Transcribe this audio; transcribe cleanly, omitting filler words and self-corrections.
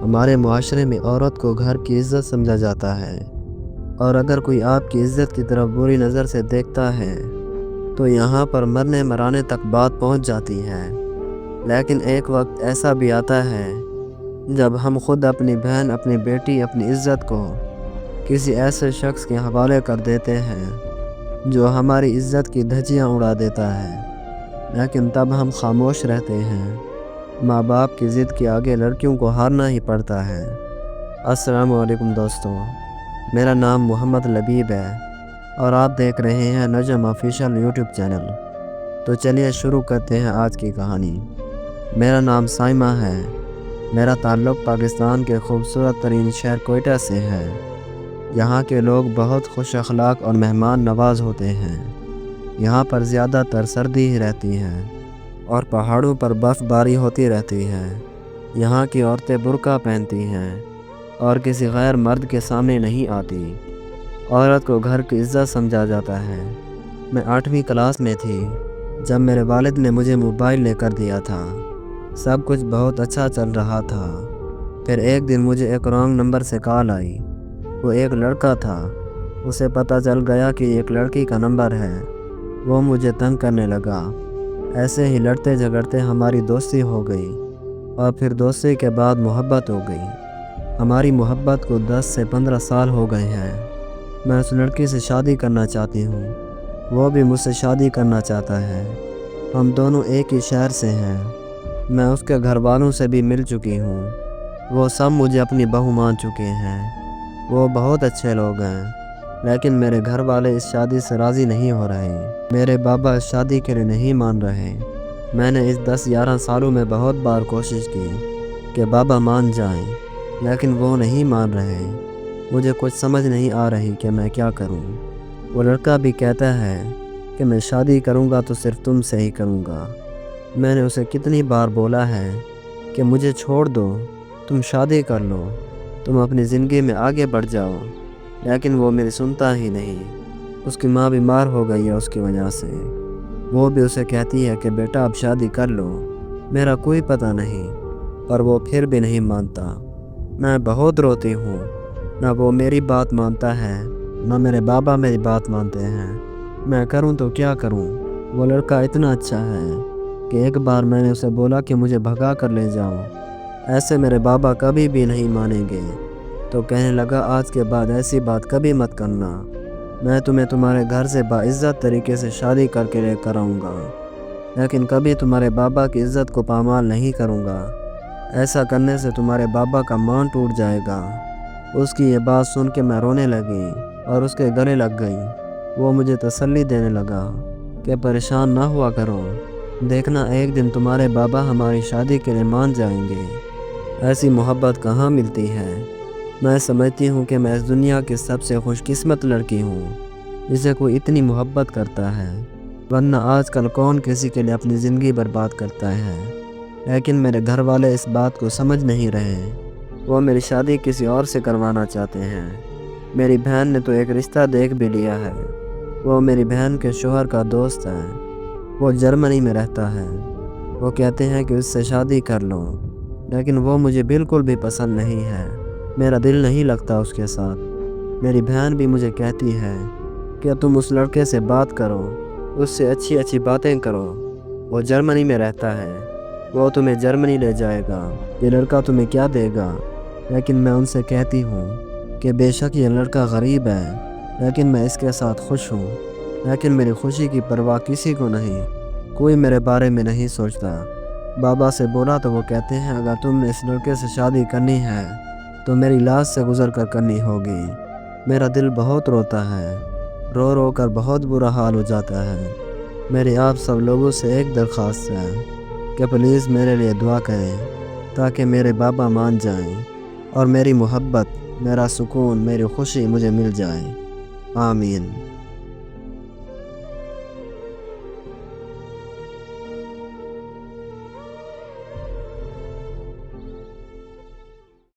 ہمارے معاشرے میں عورت کو گھر کی عزت سمجھا جاتا ہے، اور اگر کوئی آپ کی عزت کی طرف بری نظر سے دیکھتا ہے تو یہاں پر مرنے مرانے تک بات پہنچ جاتی ہے۔ لیکن ایک وقت ایسا بھی آتا ہے جب ہم خود اپنی بہن، اپنی بیٹی، اپنی عزت کو کسی ایسے شخص کے حوالے کر دیتے ہیں جو ہماری عزت کی دھجیاں اڑا دیتا ہے، لیکن تب ہم خاموش رہتے ہیں۔ ماں باپ کی ضد کے آگے لڑکیوں کو ہارنا ہی پڑتا ہے۔ السلام علیکم دوستو، میرا نام محمد لبیب ہے اور آپ دیکھ رہے ہیں نجم آفیشیل یوٹیوب چینل۔ تو چلیے شروع کرتے ہیں آج کی کہانی۔ میرا نام سائمہ ہے۔ میرا تعلق پاکستان کے خوبصورت ترین شہر کوئٹہ سے ہے۔ یہاں کے لوگ بہت خوش اخلاق اور مہمان نواز ہوتے ہیں۔ یہاں پر زیادہ تر سردی ہی رہتی ہے اور پہاڑوں پر برف باری ہوتی رہتی ہے۔ یہاں کی عورتیں برقع پہنتی ہیں اور کسی غیر مرد کے سامنے نہیں آتی۔ عورت کو گھر کی عزت سمجھا جاتا ہے۔ میں 8ویں کلاس میں تھی جب میرے والد نے مجھے موبائل لے کر دیا تھا۔ سب کچھ بہت اچھا چل رہا تھا۔ پھر ایک دن مجھے ایک رانگ نمبر سے کال آئی۔ وہ ایک لڑکا تھا۔ اسے پتہ چل گیا کہ ایک لڑکی کا نمبر ہے۔ وہ مجھے تنگ کرنے لگا۔ ایسے ہی لڑتے جھگڑتے ہماری دوستی ہو گئی اور پھر دوستی کے بعد محبت ہو گئی۔ ہماری محبت کو 10 سے 15 سال ہو گئے ہیں۔ میں اس لڑکی سے شادی کرنا چاہتی ہوں، وہ بھی مجھ سے شادی کرنا چاہتا ہے۔ ہم دونوں ایک ہی شہر سے ہیں۔ میں اس کے گھر والوں سے بھی مل چکی ہوں۔ وہ سب مجھے اپنی بہو مان چکے ہیں۔ وہ بہت اچھے لوگ ہیں، لیکن میرے گھر والے اس شادی سے راضی نہیں ہو رہے۔ میرے بابا اس شادی کے لیے نہیں مان رہے۔ میں نے اس 10-11 سالوں میں بہت بار کوشش کی کہ بابا مان جائیں، لیکن وہ نہیں مان رہے۔ مجھے کچھ سمجھ نہیں آ رہی کہ میں کیا کروں۔ وہ لڑکا بھی کہتا ہے کہ میں شادی کروں گا تو صرف تم سے ہی کروں گا۔ میں نے اسے کتنی بار بولا ہے کہ مجھے چھوڑ دو، تم شادی کر لو، تم اپنی زندگی میں آگے بڑھ جاؤ، لیکن وہ میری سنتا ہی نہیں۔ اس کی ماں بیمار ہو گئی ہے اس کی وجہ سے۔ وہ بھی اسے کہتی ہے کہ بیٹا اب شادی کر لو، میرا کوئی پتہ نہیں، پر وہ پھر بھی نہیں مانتا۔ میں بہت روتی ہوں۔ نہ وہ میری بات مانتا ہے، نہ میرے بابا میری بات مانتے ہیں۔ میں کروں تو کیا کروں؟ وہ لڑکا اتنا اچھا ہے کہ ایک بار میں نے اسے بولا کہ مجھے بھگا کر لے جاؤ، ایسے میرے بابا کبھی بھی نہیں مانیں گے۔ تو کہنے لگا آج کے بعد ایسی بات کبھی مت کرنا، میں تمہیں تمہارے گھر سے باعزت طریقے سے شادی کر کے لے کر آؤں گا، لیکن کبھی تمہارے بابا کی عزت کو پامال نہیں کروں گا۔ ایسا کرنے سے تمہارے بابا کا مان ٹوٹ جائے گا۔ اس کی یہ بات سن کے میں رونے لگی اور اس کے گلے لگ گئی۔ وہ مجھے تسلی دینے لگا کہ پریشان نہ ہوا کرو، دیکھنا ایک دن تمہارے بابا ہماری شادی کے لیے مان جائیں گے۔ ایسی محبت کہاں ملتی ہے؟ میں سمجھتی ہوں کہ میں اس دنیا کی سب سے خوش قسمت لڑکی ہوں جسے کوئی اتنی محبت کرتا ہے، ورنہ آج کل کون کسی کے لیے اپنی زندگی برباد کرتا ہے۔ لیکن میرے گھر والے اس بات کو سمجھ نہیں رہے۔ وہ میری شادی کسی اور سے کروانا چاہتے ہیں۔ میری بہن نے تو ایک رشتہ دیکھ بھی لیا ہے۔ وہ میری بہن کے شوہر کا دوست ہے۔ وہ جرمنی میں رہتا ہے۔ وہ کہتے ہیں کہ اس سے شادی کر لو، لیکن وہ مجھے بالکل بھی پسند نہیں ہے۔ میرا دل نہیں لگتا اس کے ساتھ۔ میری بہن بھی مجھے کہتی ہے کہ تم اس لڑکے سے بات کرو، اس سے اچھی اچھی باتیں کرو، وہ جرمنی میں رہتا ہے، وہ تمہیں جرمنی لے جائے گا، یہ لڑکا تمہیں کیا دے گا۔ لیکن میں ان سے کہتی ہوں کہ بے شک یہ لڑکا غریب ہے، لیکن میں اس کے ساتھ خوش ہوں۔ لیکن میری خوشی کی پرواہ کسی کو نہیں، کوئی میرے بارے میں نہیں سوچتا۔ بابا سے بولا تو وہ کہتے ہیں اگر تم نے اس لڑکے سے شادی کرنی ہے تو میری لاش سے گزر کر کرنی ہوگی۔ میرا دل بہت روتا ہے، رو رو کر بہت برا حال ہو جاتا ہے۔ میری آپ سب لوگوں سے ایک درخواست ہے کہ پلیز میرے لیے دعا کریں تاکہ میرے بابا مان جائیں اور میری محبت، میرا سکون، میری خوشی مجھے مل جائے۔ آمین۔